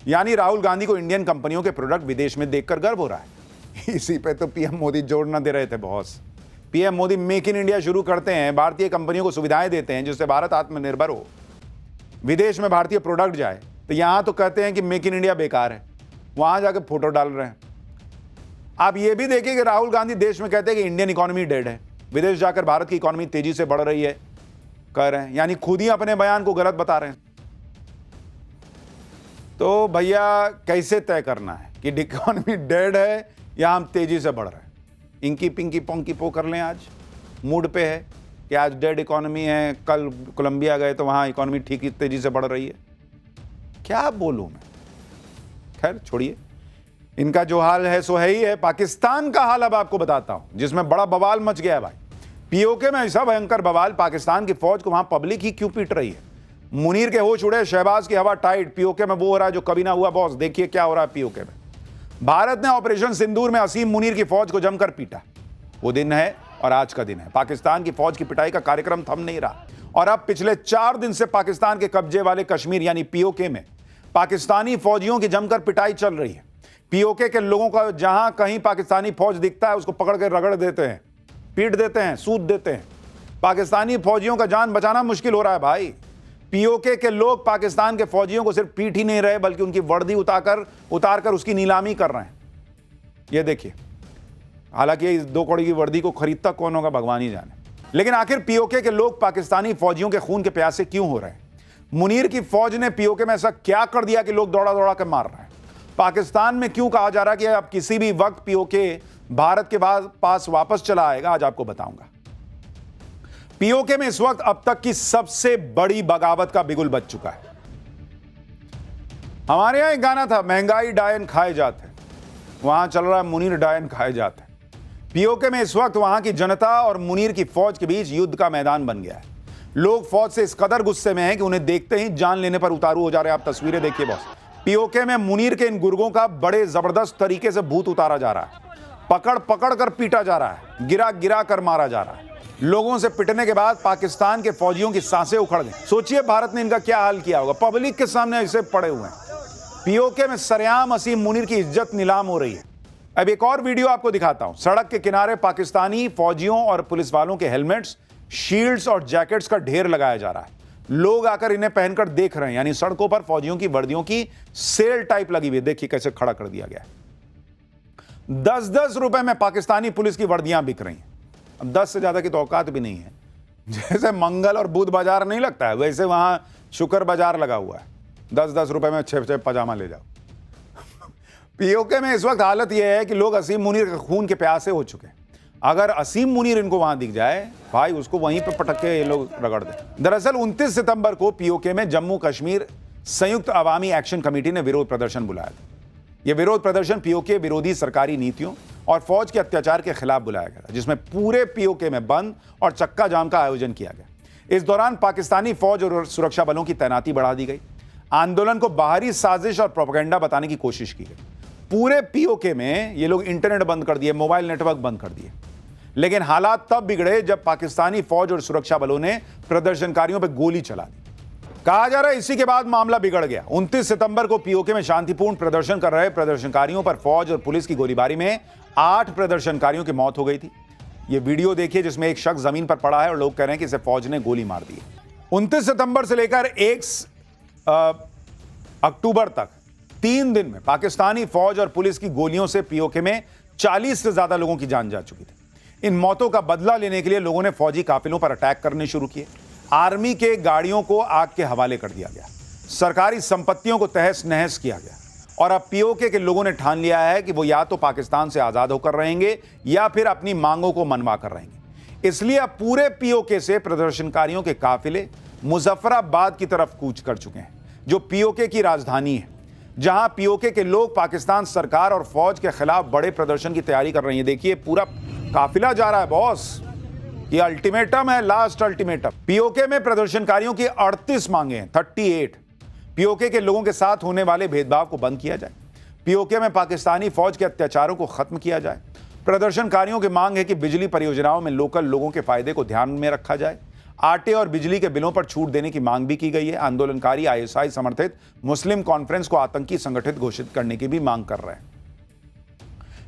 यानी राहुल गांधी को इंडियन कंपनियों के प्रोडक्ट विदेश में देखकर गर्व हो रहा है। इसी पे तो पीएम मोदी जोड़ न दे रहे थे boss. PM Modi make in India शुरू करते हैं, भारतीय कंपनियों को सुविधाएं देते हैं जिससे भारत आत्मनिर्भर हो, विदेश में भारतीय प्रोडक्ट जाए। तो यहां तो कहते हैं कि मेक इन इंडिया बेकार है, वहां जाकर फोटो डाल रहे हैं। आप ये भी देखिए कि राहुल गांधी देश में कहते हैं कि इंडियन इकोनॉमी डेड है, विदेश जाकर भारत की इकोनॉमी तेजी से बढ़ रही है कह रहे हैं, यानी खुद ही अपने बयान को गलत बता रहे हैं। तो भैया कैसे तय करना है कि इकोनॉमी डेड है या हम तेजी से बढ़ रहे हैं? इंकी पिंकी पोंकी पो कर लें, आज मूड पे है कि आज डेड इकोनॉमी है, कल कोलंबिया गए तो वहां इकोनॉमी ठीक ही तेजी से बढ़ रही है। क्या बोलूं मैं? खैर छोड़िए, इनका जो हाल है सो है ही है। पाकिस्तान का हाल अब आपको बताता हूं, जिसमें बड़ा बवाल मच गया है भाई। पीओके में ऐसा भयंकर बवाल, पाकिस्तान की फौज को वहां पब्लिक ही क्यों पीट रही है। मुनीर के होश उड़े, शहबाज की हवा टाइट, पीओके में वो हो रहा है जो कभी ना हुआ बॉस। देखिए क्या हो रहा है पीओके में। भारत ने ऑपरेशन सिंदूर में असीम मुनीर की फौज को जमकर पीटा। वो दिन है और आज का दिन है। पाकिस्तान की फौज की पिटाई का कार्यक्रम थम नहीं रहा और अब पिछले 4 दिन से पाकिस्तान के कब्जे वाले कश्मीर यानी पीओके में पाकिस्तानी फौजियों की जमकर पिटाई चल रही है। पीओके के लोगों का जहां कहीं पाकिस्तानी फौज दिखता है उसको पकड़ के रगड़ देते हैं, पीट देते हैं, सूद देते हैं। पाकिस्तानी फौजियों का जान बचाना मुश्किल हो रहा है भाई। पीओके के लोग पाकिस्तान के फौजियों को सिर्फ पीट ही नहीं रहे बल्कि उनकी वर्दी उतार कर उसकी नीलामी कर रहे हैं। ये देखिए, हालांकि इस 2 कौड़ी की वर्दी को खरीदता कौन होगा भगवान ही जाने। लेकिन आखिर पीओके के लोग पाकिस्तानी फौजियों के खून के प्यासे क्यों हो रहे हैं? मुनीर की फौज ने पीओके में ऐसा क्या कर दिया कि लोग दौड़ा दौड़ा कर मार रहे हैं? पाकिस्तान में क्यों कहा जा रहा है कि अब किसी भी वक्त पीओके भारत के पास वापस चला आएगा? आज आपको बताऊंगा। पीओके में इस वक्त अब तक की सबसे बड़ी बगावत का बिगुल बज चुका है। हमारे यहां एक गाना था, महंगाई डायन खाए जाते, वहां चल रहा है मुनीर डायन खाए जाते। पीओके में इस वक्त वहां की जनता और मुनीर की फौज के बीच युद्ध का मैदान बन गया है। लोग फौज से इस कदर गुस्से में हैं कि उन्हें देखते ही जान लेने पर उतारू हो जा रहे हैं। आप तस्वीरें देखिए बॉस। पीओके में मुनीर के इन गुर्गों का बड़े जबरदस्त तरीके से भूत उतारा जा रहा है। पकड़ पकड़ कर पीटा जा रहा है, गिरा गिरा कर मारा जा रहा है। लोगों से पिटने के बाद पाकिस्तान के फौजियों की सांसें उखड़ गई। सोचिए भारत ने इनका क्या हाल किया होगा। पब्लिक के सामने ऐसे पड़े हुए हैं। पीओके में सरेआम असीम मुनीर की इज्जत नीलाम हो रही है। अब एक और वीडियो आपको दिखाता हूं। सड़क के किनारे पाकिस्तानी फौजियों और पुलिस वालों के हेलमेट्स, शील्ड्स और जैकेट्स का ढेर लगाया जा रहा है। लोग आकर इन्हें पहनकर देख रहे हैं, यानी सड़कों पर फौजियों की वर्दियों की सेल टाइप लगी हुई है। देखिए कैसे खड़ा कर दिया गया है। 10-10 रुपए में पाकिस्तानी पुलिस की वर्दियां बिक रही हैं। अब 10 से ज्यादा की तो औकात भी नहीं है। जैसे मंगल और बुध बाजार नहीं लगता है, वैसे वहां शुक्र बाजार लगा हुआ है। 10-10 रुपए में 6 पजामा ले जाओ। पीओके में इस वक्त हालत यह है कि लोग असीम मुनीर के खून के प्यासे हो चुके हैं। अगर असीम मुनीर इनको वहां दिख जाए भाई, उसको वहीं पे पटक के ये लोग रगड़ दें। दरअसल 29 सितंबर को पीओके में जम्मू कश्मीर संयुक्त अवामी एक्शन कमेटी ने विरोध प्रदर्शन बुलाया था। यह विरोध प्रदर्शन पीओके विरोधी सरकारी नीतियों और फौज के अत्याचार के खिलाफ बुलाया गया, जिसमें पूरे पीओके में बंद और चक्का जाम का आयोजन किया गया। इस दौरान पाकिस्तानी फौज और सुरक्षा बलों की तैनाती बढ़ा दी गई। आंदोलन को बाहरी साजिश और प्रोपेगेंडा बताने की कोशिश की गई। पूरे पीओके में ये लोग इंटरनेट बंद कर दिए, मोबाइल नेटवर्क बंद कर दिए। लेकिन हालात तब बिगड़े जब पाकिस्तानी फौज और सुरक्षा बलों ने प्रदर्शनकारियों पर गोली चला दी। कहा जा रहा है इसी के बाद मामला बिगड़ गया। 29 सितंबर को पीओके में शांतिपूर्ण प्रदर्शन कर रहे प्रदर्शनकारियों पर फौज और पुलिस की गोलीबारी में 8 प्रदर्शनकारियों की मौत हो गई थी। यह वीडियो देखिए जिसमें एक शख्स जमीन पर पड़ा है और लोग कह रहे हैं कि इसे फौज ने गोली मार दी। 29 सितंबर से लेकर 1 अक्टूबर तक 3 दिन में पाकिस्तानी फौज और पुलिस की गोलियों से पीओके में 40 से ज्यादा लोगों की जान जा चुकी थी। इन मौतों का बदला लेने के लिए लोगों ने फौजी काफिलों पर अटैक करने शुरू किए। आर्मी के गाड़ियों को आग के हवाले कर दिया गया। सरकारी संपत्तियों को तहस नहस किया गया। और अब पीओके के लोगों ने ठान लिया है कि वो या तो पाकिस्तान से आजाद होकर रहेंगे या फिर अपनी मांगों को मनवा कर रहेंगे। इसलिए अब पूरे पीओके से प्रदर्शनकारियों के काफिले मुजफ्फराबाद की तरफ कूच कर चुके हैं, जो पीओके की राजधानी है, जहां पीओके के लोग पाकिस्तान सरकार और फौज के खिलाफ बड़े प्रदर्शन की तैयारी कर रहे हैं। देखिए पूरा काफिला जा रहा है बॉस। ये अल्टीमेटम है, लास्ट अल्टीमेटम। पीओके में प्रदर्शनकारियों की 38 मांगे हैं, 38। पीओके के लोगों के साथ होने वाले भेदभाव को बंद किया जाए। पीओके में पाकिस्तानी फौज के अत्याचारों को खत्म किया जाए। प्रदर्शनकारियों की मांग है कि बिजली परियोजनाओं में लोकल लोगों के फायदे को ध्यान में रखा जाए। आटे और बिजली के बिलों पर छूट देने की मांग भी की गई है। आंदोलनकारी आईएसआई समर्थित मुस्लिम कॉन्फ्रेंस को आतंकी संगठित घोषित करने की भी मांग कर रहे हैं।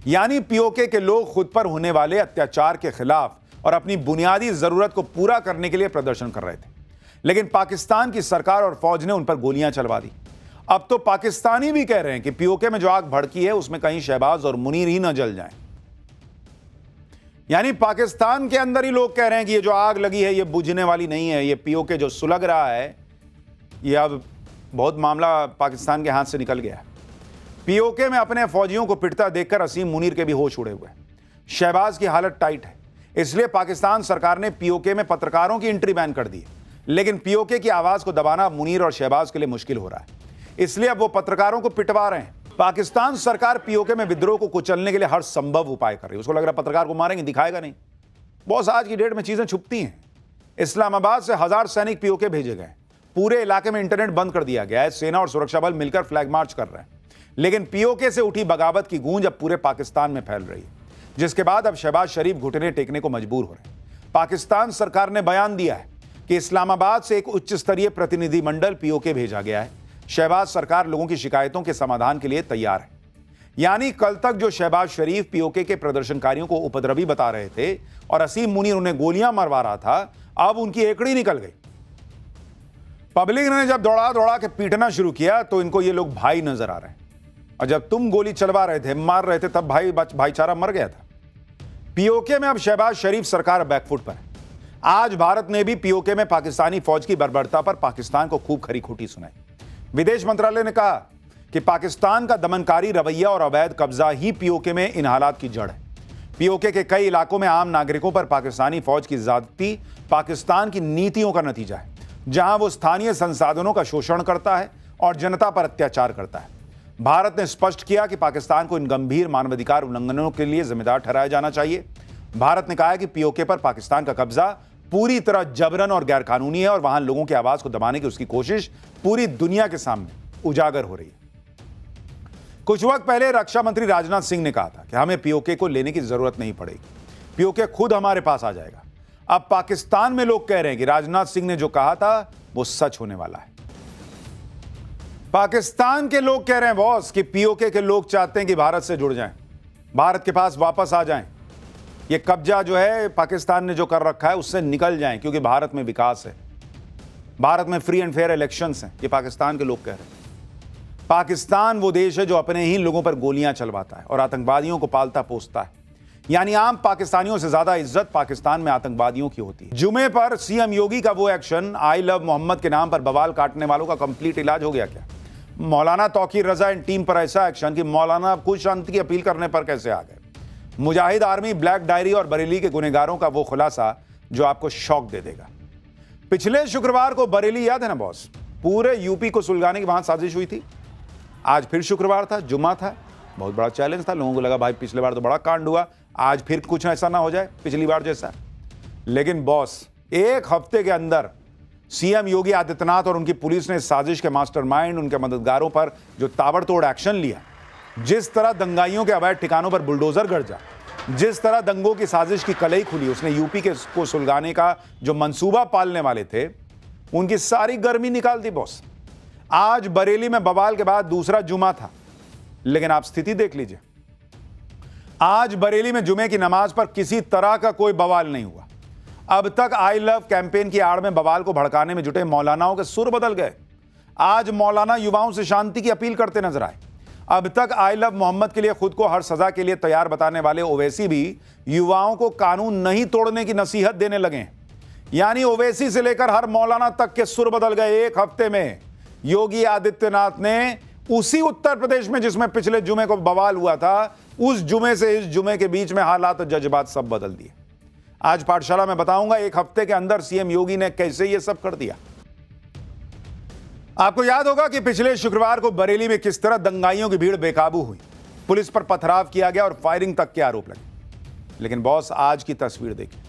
यानी पीओके के लोग खुद पर होने वाले अत्याचार के खिलाफ और अपनी बुनियादी जरूरत को पूरा करने के लिए प्रदर्शन कर रहे थे। लेकिन पाकिस्तान की सरकार और फौज ने उन पर गोलियां चलवा दी। अब तो पाकिस्तानी भी कह रहे हैं कि पीओके में जो आग भड़की है उसमें कहीं शहबाज और मुनीर ही न जल जाएं। यानी पाकिस्तान के अंदर ही लोग कह रहे हैं कि ये जो आग लगी है ये बुझने वाली नहीं है। ये पीओके जो सुलग रहा है, ये अब बहुत मामला पाकिस्तान के हाथ से निकल गया है। पीओके में अपने फौजियों को पिटता देखकर असीम मुनीर के भी होश उड़े हुए हैं। शहबाज की हालत टाइट है, इसलिए पाकिस्तान सरकार ने पीओके में पत्रकारों की एंट्री बैन कर दी। लेकिन पीओके की आवाज को दबाना मुनीर और शहबाज के लिए मुश्किल हो रहा है, इसलिए अब वो पत्रकारों को पिटवा रहे हैं। पाकिस्तान सरकार पीओके में विद्रोह को कुचलने के लिए हर संभव उपाय कर रही है। उसको लग रहा है पत्रकार को मारेंगे, दिखाएगा नहीं। बॉस आज की डेट में चीजें छुपती हैं। इस्लामाबाद से 1000 सैनिक पीओके भेजे गए। पूरे इलाके में इंटरनेट बंद कर दिया गया है। सेना और सुरक्षा बल मिलकर फ्लैग मार्च कर रहे हैं। लेकिन पीओके से उठी बगावत की गूंज अब पूरे पाकिस्तान में फैल रही है, जिसके बाद अब शहबाज शरीफ घुटने टेकने को मजबूर हो रहे हैं। पाकिस्तान सरकार ने बयान दिया है कि इस्लामाबाद से एक उच्च स्तरीय प्रतिनिधिमंडल पीओके भेजा गया है। शहबाज सरकार लोगों की शिकायतों के समाधान के लिए तैयार है। यानी कल तक जो शहबाज शरीफ पीओके के प्रदर्शनकारियों को उपद्रवी बता रहे थे और असीम मुनीर उन्हें गोलियां मरवा रहा था, अब उनकी एकड़ी निकल गई। पब्लिक ने जब दौड़ा दौड़ा के पीटना शुरू किया तो इनको ये लोग भाई नजर आ रहे हैं, और जब तुम गोली चलवा रहे थे, मार रहे थे, तब भाईचारा मर गया था। पीओके में अब शहबाज शरीफ सरकार बैकफुट पर है। आज भारत ने भी पीओके में पाकिस्तानी फौज की बर्बरता पर पाकिस्तान को खूब खरी खोटी सुनाई। विदेश मंत्रालय ने कहा कि पाकिस्तान का दमनकारी रवैया और अवैध कब्जा ही पीओके में इन हालात की जड़ है। पीओके के कई इलाकों में आम नागरिकों पर पाकिस्तानी फौज की ज्यादती पाकिस्तान की नीतियों का नतीजा है, जहां वो स्थानीय संसाधनों का शोषण करता है और जनता पर अत्याचार करता है। भारत ने स्पष्ट किया कि पाकिस्तान को इन गंभीर मानवाधिकार उल्लंघनों के लिए जिम्मेदार ठहराया जाना चाहिए। भारत ने कहा है कि पीओके पर पाकिस्तान का कब्जा पूरी तरह जबरन और गैरकानूनी है और वहां लोगों की आवाज को दबाने की उसकी कोशिश पूरी दुनिया के सामने उजागर हो रही है। कुछ वक्त पहले रक्षा मंत्री राजनाथ सिंह ने कहा था कि हमें पीओके को लेने की जरूरत नहीं पड़ेगी, पीओके खुद हमारे पास आ जाएगा। अब पाकिस्तान में लोग कह रहे हैं कि राजनाथ सिंह ने जो कहा था वो सच होने वाला है। पाकिस्तान के लोग कह रहे हैं बॉस कि पीओके के लोग चाहते हैं कि भारत से जुड़ जाएं, भारत के पास वापस आ जाएं, ये कब्जा जो है पाकिस्तान ने जो कर रखा है उससे निकल जाएं, क्योंकि भारत में विकास है, भारत में फ्री एंड फेयर इलेक्शंस हैं। ये पाकिस्तान के लोग कह रहे हैं। पाकिस्तान वो देश है जो अपने ही लोगों पर गोलियां चलवाता है और आतंकवादियों को पालता पोसता है। यानी आम पाकिस्तानियों से ज्यादा इज्जत पाकिस्तान में आतंकवादियों की होती है। जुमे पर सीएम योगी का वो एक्शन, आई लव मोहम्मद के नाम पर बवाल काटने वालों का कंप्लीट इलाज हो गया क्या? मौलाना तौकीर रजा एंड टीम पर ऐसा एक्शन कि मौलाना खुद शांति की अपील करने पर कैसे आ गए। मुजाहिद आर्मी, ब्लैक डायरी और बरेली के गुनहगारों का वो खुलासा जो आपको शौक दे देगा। पिछले शुक्रवार को बरेली, याद है ना बॉस, पूरे यूपी को सुलगाने की वहां साजिश हुई थी। आज फिर शुक्रवार था, जुम्मा था, बहुत बड़ा चैलेंज था। लोगों को लगा भाई पिछले बार तो बड़ा कांड हुआ, आज फिर कुछ ऐसा ना हो जाए पिछली बार जैसा। लेकिन बॉस, एक हफ्ते के अंदर सीएम योगी आदित्यनाथ और उनकी पुलिस ने साजिश के मास्टरमाइंड, उनके मददगारों पर जो ताबड़तोड़ एक्शन लिया, जिस तरह दंगाइयों के अवैध ठिकानों पर बुलडोजर गरजा, जिस तरह दंगों की साजिश की कलई खुली, उसने यूपी के को सुलगाने का जो मंसूबा पालने वाले थे उनकी सारी गर्मी निकाल दी बॉस। आज बरेली में बवाल के बाद दूसरा जुमा था, लेकिन आप स्थिति देख लीजिए। आज बरेली में जुमे की नमाज पर किसी तरह का कोई बवाल नहीं हुआ। अब तक आई लव कैंपेन की आड़ में बवाल को भड़काने में जुटे मौलानाओं के सुर बदल गए। आज मौलाना युवाओं से शांति की अपील करते नजर आए। अब तक आई लव मोहम्मद के लिए खुद को हर सजा के लिए तैयार बताने वाले ओवैसी भी युवाओं को कानून नहीं तोड़ने की नसीहत देने लगे हैं। यानी ओवैसी से लेकर हर मौलाना तक के सुर बदल गए एक हफ्ते में। योगी आदित्यनाथ ने उसी उत्तर प्रदेश में जिसमें पिछले जुमे को बवाल हुआ था, उस जुमे से इस जुमे के बीच में हालात और जज्बात सब बदल दिए। आज पाठशाला में बताऊंगा एक हफ्ते के अंदर सीएम योगी ने कैसे ये सब कर दिया। आपको याद होगा कि पिछले शुक्रवार को बरेली में किस तरह दंगाइयों की भीड़ बेकाबू हुई, पुलिस पर पथराव किया गया और फायरिंग तक के आरोप लगे। लेकिन बॉस, आज की तस्वीर देखिए।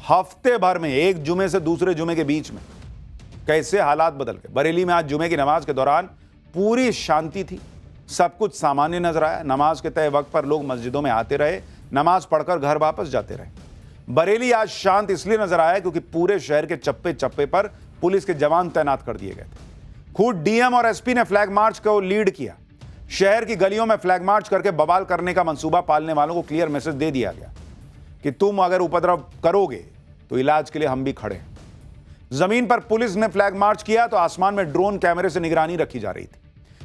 हफ्ते भर में एक जुमे से दूसरे जुमे के बीच में कैसे हालात बदल गए। बरेली में आज जुमे की नमाज के दौरान पूरी शांति थी, सब कुछ सामान्य नजर आया। नमाज के तय वक्त पर लोग मस्जिदों में आते रहे, नमाज पढ़कर घर वापस जाते रहे। बरेली आज शांत इसलिए नजर आया क्योंकि पूरे शहर के चप्पे चप्पे पर पुलिस के जवान तैनात कर दिए गए थे। खुद डीएम और एसपी ने फ्लैग मार्च को लीड किया। शहर की गलियों में फ्लैग मार्च करके बवाल करने का मंसूबा पालने वालों को क्लियर मैसेज दे दिया गया कि तुम अगर उपद्रव करोगे तो इलाज के लिए हम भी खड़े हैं। जमीन पर पुलिस ने फ्लैग मार्च किया तो आसमान में ड्रोन कैमरे से निगरानी रखी जा रही थी।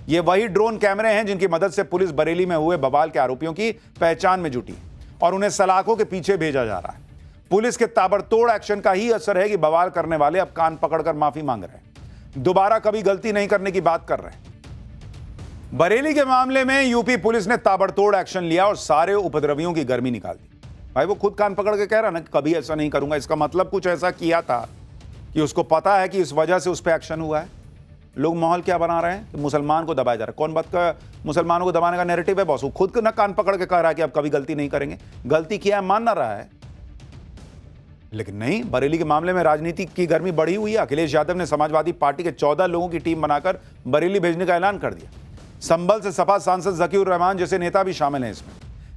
ये वही ड्रोन कैमरे हैं जिनकी मदद से पुलिस बरेली में हुए बवाल के आरोपियों की पहचान में जुटी और उन्हें सलाखों के पीछे भेजा जा रहा है। पुलिस के ताबड़तोड़ एक्शन का ही असर है कि बवाल करने वाले अब कान पकड़कर माफी मांग रहे हैं, दोबारा कभी गलती नहीं करने की बात कर रहे हैं। बरेली के मामले में यूपी पुलिस ने ताबड़तोड़ एक्शन लिया और सारे उपद्रवियों की गर्मी निकाल दी। भाई वो खुद कान पकड़ के कह रहा ना कि कभी ऐसा नहीं करूंगा, इसका मतलब कुछ ऐसा किया था कि उसको पता है कि इस वजह से उस पर एक्शन हुआ है। लोग माहौल क्या बना रहे हैं कि मुसलमान को दबाया जा रहा है। कौन बात का मुसलमानों को दबाने का नैरेटिव है बॉस? वो खुद ना कान पकड़ के कह रहा है कि अब कभी गलती नहीं करेंगे। गलती किया है मान ना रहा है, लेकिन नहीं। बरेली के मामले में राजनीति की गर्मी बढ़ी हुई है। अखिलेश यादव ने समाजवादी पार्टी के 14 लोगों की टीम बनाकर बरेली भेजने का ऐलान कर दिया। संभल से सपा सांसद जकीउर रहमान जैसे नेता भी शामिल हैं इसमें,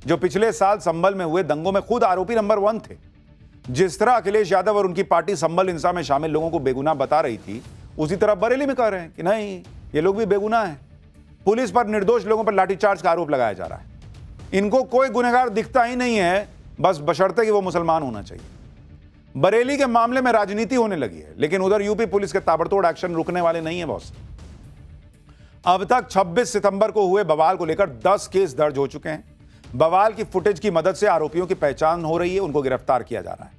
जो पिछले साल संभल में हुए दंगों में खुद आरोपी नंबर 1 थे। जिस तरह अखिलेश यादव और उनकी पार्टी संभल हिंसा में शामिल लोगों को बेगुनाह बता रही थी, उसी तरह बरेली में कह रहे हैं कि नहीं, ये लोग भी बेगुनाह हैं। पुलिस पर निर्दोष लोगों पर लाठीचार्ज का आरोप लगाया जा रहा है। इनको कोई गुनहगार दिखता ही नहीं है, बस बशर्ते कि वो मुसलमान होना चाहिए। बरेली के मामले में राजनीति होने लगी है, लेकिन उधर यूपी पुलिस के ताबड़तोड़ एक्शन रुकने वाले नहीं है बॉस। अब तक 26 सितंबर को हुए बवाल को लेकर 10 केस दर्ज हो चुके हैं। बवाल की फुटेज की मदद से आरोपियों की पहचान हो रही है, उनको गिरफ्तार किया जा रहा है।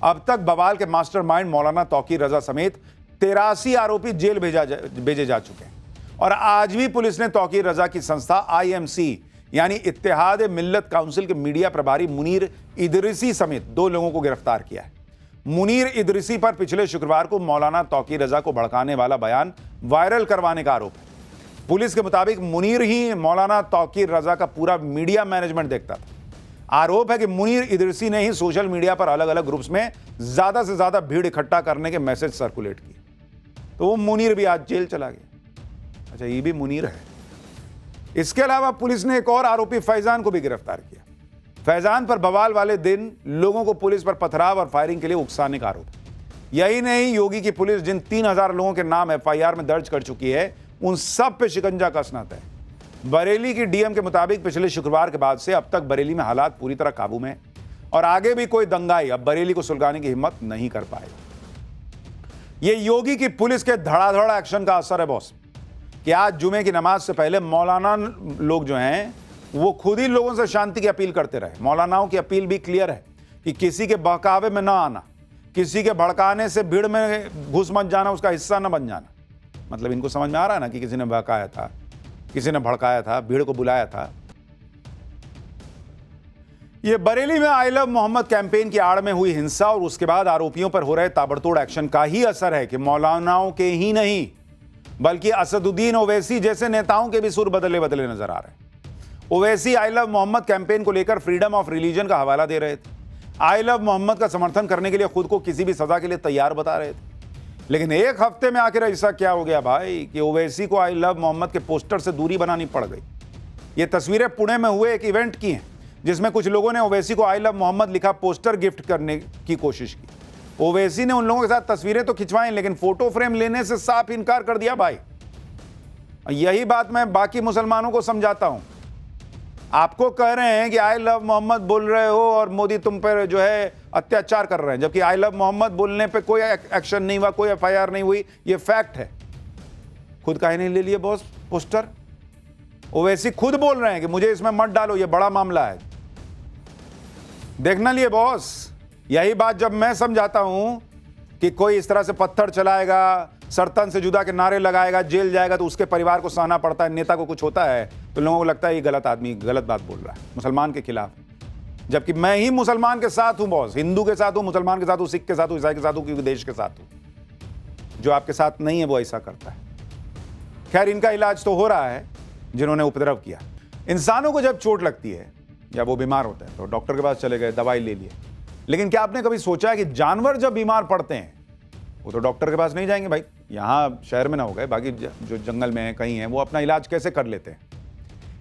अब तक बवाल के मास्टरमाइंड मौलाना तौकीर रजा समेत 83 आरोपी जेल भेजे जा चुके हैं। और आज भी पुलिस ने तौकीर रजा की संस्था IMC यानी इत्तेहाद मिल्लत काउंसिल के मीडिया प्रभारी मुनीर इदरिसी समेत 2 लोगों को गिरफ्तार किया है। मुनीर इदरिसी पर पिछले शुक्रवार को मौलाना तौकीर रजा को भड़काने वाला बयान वायरल करवाने का आरोप है। पुलिस के मुताबिक मुनीर ही मौलाना तौकीर रजा का पूरा मीडिया मैनेजमेंट देखता था। आरोप है कि मुनीर इदरिसी ने ही सोशल मीडिया पर अलग अलग ग्रुप्स में ज्यादा से ज्यादा भीड़ इकट्ठा करने के मैसेज सर्कुलेट किए। तो वो मुनीर भी आज जेल चला गया। अच्छा, ये भी मुनीर है। इसके अलावा पुलिस ने एक और आरोपी फैजान को भी गिरफ्तार किया। फैजान पर बवाल वाले दिन लोगों को पुलिस पर पथराव और फायरिंग के लिए उकसाने का आरोप है। यही नहीं, योगी की पुलिस जिन 3000 लोगों के नाम FIR में दर्ज कर चुकी है, उन सब पे शिकंजा कसना है। बरेली की DM के मुताबिक पिछले शुक्रवार के बाद से अब तक बरेली में हालात पूरी तरह काबू में और आगे भी कोई दंगाई अब बरेली को सुलगाने की हिम्मत नहीं कर पाएगा। यह योगी की पुलिस के धड़ाधड़ एक्शन का असर है बॉस, कि आज जुमे की नमाज से पहले मौलाना लोग जो हैं वो खुद ही लोगों से शांति की अपील करते रहे। मौलानाओं की अपील भी क्लियर है कि किसी के बहकावे में ना आना, किसी के भड़काने से भीड़ में घुस मत जाना, उसका हिस्सा न बन जाना। मतलब इनको समझ में आ रहा है ना कि किसी ने बहकाया था, किसी ने भड़काया था, भीड़ को बुलाया था। यह बरेली में आई लव मोहम्मद कैंपेन की आड़ में हुई हिंसा और उसके बाद आरोपियों पर हो रहे ताबड़तोड़ एक्शन का ही असर है कि मौलानाओं के ही नहीं बल्कि असदुद्दीन ओवैसी जैसे नेताओं के भी सुर बदले बदले नजर आ रहे हैं। Owaisi I love Mohammad campaign को लेकर फ्रीडम ऑफ रिलीजन का हवाला दे रहे थे। आई लव मोहम्मद का समर्थन करने के लिए खुद को किसी भी सजा के लिए तैयार बता रहे थे। लेकिन एक हफ्ते में आखिर ऐसा क्या हो गया भाई कि ओवैसी को आई लव मोहम्मद के पोस्टर से दूरी बनानी पड़ गई। ये तस्वीरें पुणे में हुए एक इवेंट की हैं, जिसमें कुछ लोगों ने ओवैसी को आई लव मोहम्मद लिखा पोस्टर गिफ्ट करने की कोशिश की। ओवैसी ने उन लोगों के साथ तस्वीरें तो खिंचवाई, लेकिन फोटो फ्रेम लेने से साफ इनकार कर दिया भाई। यही बात मैं बाकी मुसलमानों को समझाता हूं। आपको कह रहे हैं कि आई लव मोहम्मद बोल रहे हो और मोदी तुम पर जो है अत्याचार कर रहे हैं, जबकि आई लव मोहम्मद बोलने पे कोई एक्शन नहीं हुआ, कोई FIR नहीं हुई। ये फैक्ट है। खुद काहे नहीं ले लिए बॉस पोस्टर? ओवैसी खुद बोल रहे हैं कि मुझे इसमें मत डालो, ये बड़ा मामला है। देखना लिए बॉस। यही बात जब मैं समझाता हूं कि कोई इस तरह से पत्थर चलाएगा, सरतन से जुदा के नारे लगाएगा, जेल जाएगा, तो उसके परिवार को सहना पड़ता है। नेता को कुछ होता है तो लोगों को लगता है ये गलत आदमी गलत बात बोल रहा है मुसलमान के खिलाफ, जबकि मैं ही मुसलमान के साथ हूं बॉस। हिंदू के साथ हूं, मुसलमान के साथ हूं, सिख के साथ हूं, ईसाई के साथ हूं, क्योंकि देश के साथ हूं। जो आपके साथ नहीं है वो ऐसा करता है। खैर, इनका इलाज तो हो रहा है जिन्होंने उपद्रव किया। इंसानों को जब चोट लगती है या वो बीमार होते हैं तो डॉक्टर के पास चले गए, दवाई ले लिए। लेकिन क्या आपने कभी सोचा है कि जानवर जब बीमार पड़ते हैं वो तो डॉक्टर के पास नहीं जाएंगे भाई। यहाँ शहर में ना हो गए, बाकी जो जंगल में है कहीं है, वो अपना इलाज कैसे कर लेते हैं।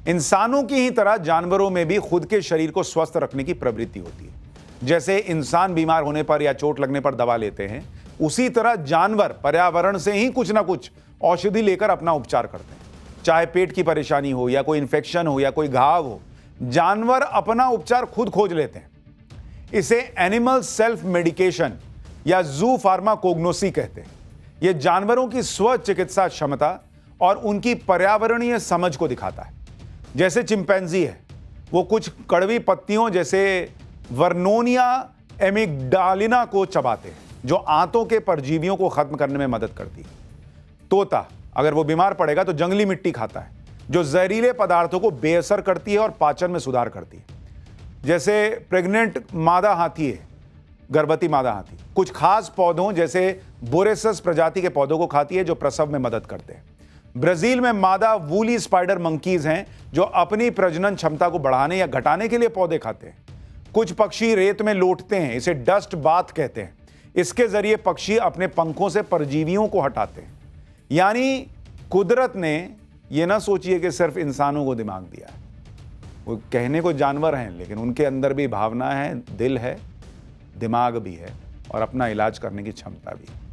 इंसानों की ही तरह जानवरों में भी खुद के शरीर को स्वस्थ रखने की प्रवृत्ति होती है। जैसे इंसान बीमार होने पर या चोट लगने पर दवा लेते हैं, उसी तरह जानवर पर्यावरण से ही कुछ ना कुछ औषधि लेकर अपना उपचार करते हैं। चाहे पेट की परेशानी हो या कोई इंफेक्शन हो या कोई घाव हो, जानवर अपना उपचार खुद खोज लेते हैं। इसे एनिमल सेल्फ मेडिकेशन या जू फार्माकोग्नोसी कहते हैं। यह जानवरों की स्व चिकित्सा क्षमता और उनकी पर्यावरणीय समझ को दिखाता है। जैसे चिंपैंजी है, वो कुछ कड़वी पत्तियों जैसे वर्नोनिया एमिग्डालिना को चबाते हैं, जो आंतों के परजीवियों को खत्म करने में मदद करती है। तोता अगर वो बीमार पड़ेगा तो जंगली मिट्टी खाता है, जो जहरीले पदार्थों को बेअसर करती है और पाचन में सुधार करती है। जैसे प्रेग्नेंट मादा हाथी है, गर्भवती मादा हाथी कुछ खास पौधों जैसे बोरेसस प्रजाति के पौधों को खाती है, जो प्रसव में मदद करते हैं। ब्राजील में मादा वूली स्पाइडर मंकीज हैं, जो अपनी प्रजनन क्षमता को बढ़ाने या घटाने के लिए पौधे खाते हैं। कुछ पक्षी रेत में लौटते हैं, इसे डस्ट बाथ कहते हैं। इसके जरिए पक्षी अपने पंखों से परजीवियों को हटाते हैं। यानी कुदरत ने यह ना सोचिए कि सिर्फ इंसानों को दिमाग दिया है। वो कहने को जानवर हैं, लेकिन उनके अंदर भी भावना है, दिल है, दिमाग भी है और अपना इलाज करने की क्षमता भी है।